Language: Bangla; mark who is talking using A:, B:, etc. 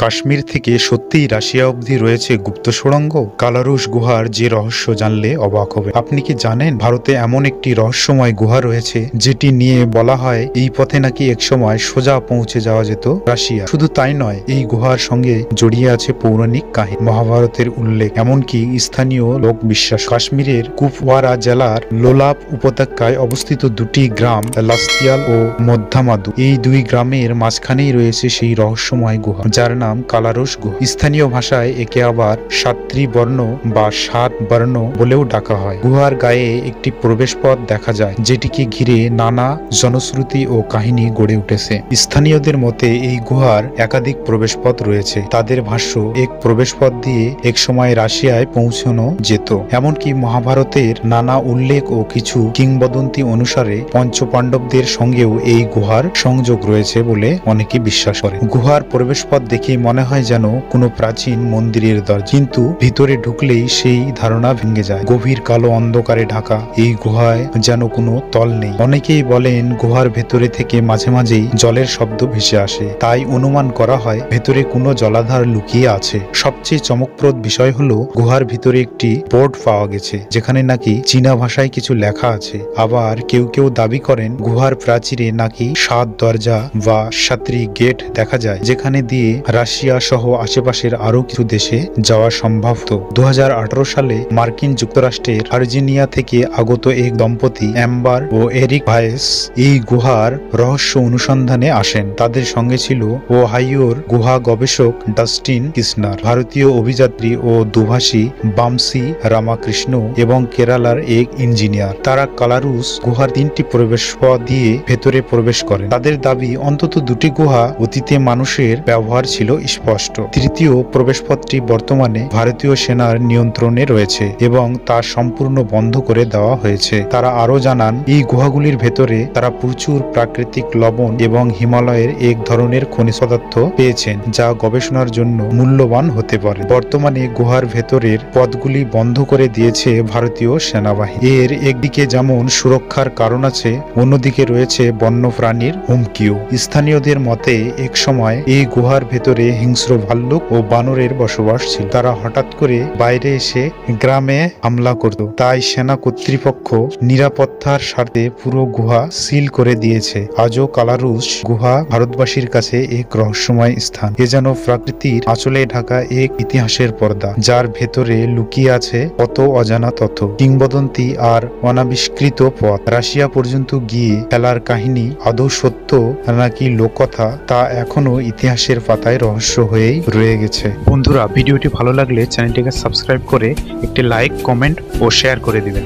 A: কাশ্মীর থেকে সত্যিই রাশিয়া অবধি রয়েছে গুপ্ত সুড়ঙ্গ। কালারুশ গুহার যে রহস্য জানলে অবাক হবে। আপনি কি জানেন ভারতে এমন একটি রহস্যময় গুহা রয়েছে যেটি নিয়ে বলা হয় এই পথে নাকি একসময় সোজা পৌঁছে যাওয়া যেত রাশিয়া। শুধু তাই নয়, এই গুহার সঙ্গে জড়িয়ে আছে পৌরাণিক কাহিনী, মহাভারতের উল্লেখ, এমনকি স্থানীয় লোক বিশ্বাস। কাশ্মীরের কুপওয়ারা জেলার লোলাপ উপত্যকায় অবস্থিত দুটি গ্রাম লাস্তিয়াল ও মধ্যামাদু, এই দুই গ্রামের মাঝখানেই রয়েছে সেই রহস্যময় গুহা যার নাম কালারুশ গুহা। স্থানীয় ভাষায় একে আবার সাত্রী বর্ণ বা সাত বর্ণ বলেও ডাকা হয়। গুহার গায়ে একটি প্রবেশ পথ দেখা যায় যেটিকে ঘিরে নানা জনশ্রুতি ও কাহিনী গড়ে উঠেছে। স্থানীয়দের মতে এই গুহার একাধিক প্রবেশ পথ রয়েছে। তাদের ভাষ্য, এক প্রবেশ পথ দিয়ে এক সময় রাশিয়ায় পৌঁছানো যেত। এমনকি মহাভারতের নানা উল্লেখ ও কিছু কিংবদন্তি অনুসারে পঞ্চপাণ্ডবদের সঙ্গেও এই গুহার সংযোগ রয়েছে বলে অনেকে বিশ্বাস করে। গুহার প্রবেশ পথ দেখে মনে হয় যেন কোনো প্রাচীন মন্দিরের দরজা, কিন্তু ভিতরে ঢুকলেই সেই ধারণা ভেঙে যায়। গভীর কালো অন্ধকারে ঢাকা এই গুহায় যেন কোনো তল নেই। অনেকেই বলেন গুহার ভেতরে থেকে মাঝে মাঝেই জলের শব্দ ভেসে আসে, তাই অনুমান করা হয় ভেতরে কোনো জলাধার লুকিয়ে আছে। সবচেয়ে চমকপ্রদ বিষয় হলো গুহার ভিতরে একটি বোর্ড পাওয়া গেছে যেখানে নাকি চীনা ভাষায় কিছু লেখা আছে। আবার কেউ কেউ দাবি করেন গুহার প্রাচীরে নাকি 7 দরজা বা সাত্রী গেট দেখা যায়, যেখানে দিয়ে রাশিয়া সহ আশেপাশের আরো কিছু দেশে যাওয়া সম্ভব। 2018 সালে মার্কিন যুক্তরাষ্ট্রের ভার্জিনিয়া থেকে আগত এক দম্পতি অ্যাম্বার ও এরিক ভায়েস এই গুহার রহস্য অনুসন্ধানে আসেন। তাদের সঙ্গে ছিল ওহাইওর গুহা গবেষক ডাস্টিন কিসনার, ভারতীয় অভিযাত্রী ও দুভাষী বামসি রামাকৃষ্ণ এবং কেরালার এক ইঞ্জিনিয়ার। তারা কালারুশ গুহার 3টি প্রবেশ পথ দিয়ে ভেতরে প্রবেশ করেন। তাদের দাবি অন্তত 2টি গুহা অতীতে মানুষের ব্যবহার ছিল স্পষ্ট। তৃতীয় প্রবেশপথটি বর্তমানে ভারতীয় সেনার নিয়ন্ত্রণে রয়েছে এবং তা সম্পূর্ণ বন্ধ করে দেওয়া হয়েছে। তারা আরো জানান এই গুহাগুলির ভেতরে তারা প্রচুর প্রাকৃতিক লবণ এবং হিমালয়ের এক ধরনের খনিজ পদার্থ পেয়েছেন যা গবেষণার জন্য মূল্যবান হতে পারে। বর্তমানে গুহার ভেতরের পথগুলি বন্ধ করে দিয়েছে ভারতীয় সেনাবাহিনী। এর একদিকে যেমন সুরক্ষার কারণ আছে, অন্যদিকে রয়েছে বন্যপ্রাণীর হুমকিও। স্থানীয়দের মতে এক সময় এই গুহার ভেতরে হিংস্র ভাল্লুক ও বানরের বসবাস ছিল। তারা হঠাৎ করে বাইরে এসে গ্রামে হামলা করত, তাই সেনা কর্তৃপক্ষ নিরাপত্তার স্বার্থে পুরো গুহা সিল করে দিয়েছে। আজও কালারুশ গুহা ভারতবাসীর কাছে এক রহস্যময় স্থান। এ যেন প্রকৃতির আঁচলে ঢাকা এক ইতিহাসের পর্দা, যার ভেতরে লুকিয়ে আছে কত অজানা তথ্য, কিংবদন্তি আর অনাবিষ্কৃত পথ। রাশিয়া পর্যন্ত গিয়ে ফেলার কাহিনী আদৌ সত্য নাকি লোককথা, তা এখনো ইতিহাসের পাতায় রহস্য হয়েই রয়ে গেছে। বন্ধুরা, ভিডিওটি ভালো লাগলে চ্যানেলটিকে সাবস্ক্রাইব করে একটি লাইক, কমেন্ট ও শেয়ার করে দিবেন।